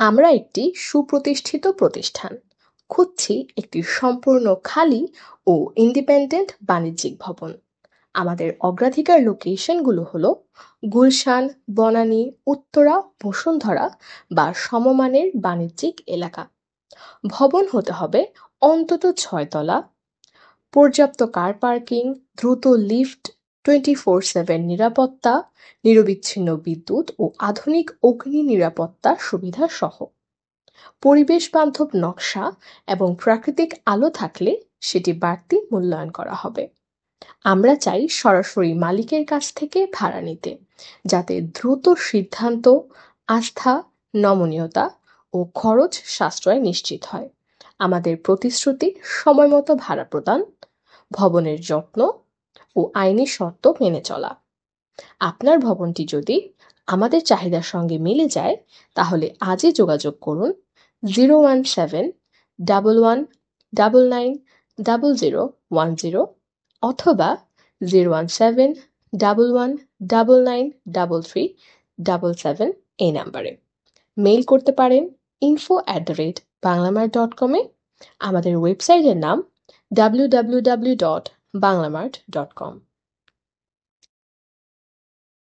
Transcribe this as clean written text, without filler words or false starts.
আমরা একটি সুপ্রতিষ্ঠিত প্রতিষ্ঠান খুঁজছি, একটি সম্পূর্ণ খালি ও ইন্ডিপেন্ডেন্ট বাণিজ্যিক ভবন। আমাদের অগ্রাধিকার লোকেশনগুলো হলো গুলশান, বনানী, উত্তরা, বসুন্ধরা বা সমমানের বাণিজ্যিক এলাকা। ভবন হতে হবে অন্তত 6 তলা, পর্যাপ্ত কার পার্কিং, দ্রুত লিফট, 24/7 নিরাপত্তা, নিরবিচ্ছিন্ন বিদ্যুৎ ও আধুনিক অগ্নি নিরাপত্তা সুবিধা সহ। পরিবেশ বান্ধব নকশা এবং প্রাকৃতিক আলো থাকলে সেটি বাড়তি মূল্যায়ন করা হবে। আমরা চাই সরাসরি মালিকের কাছ থেকে ভাড়া নিতে, যাতে দ্রুত সিদ্ধান্ত, আস্থা, নমনীয়তা ও খরচ সাশ্রয় নিশ্চিত হয়। আমাদের প্রতিশ্রুতি সময়মতো ভাড়া প্রদান, ভবনের যত্ন ও আইনি শর্ত মেনে চলা। আপনার ভবনটি যদি আমাদের চাহিদার সঙ্গে মিলে যায়, তাহলে আজই যোগাযোগ করুন 017-11-99-0010 অথবা 017-11-99-3377 এই নাম্বারে। মেইল করতে পারেন info@banglamart.com এ। আমাদের ওয়েবসাইটের নাম www.banglamart.com।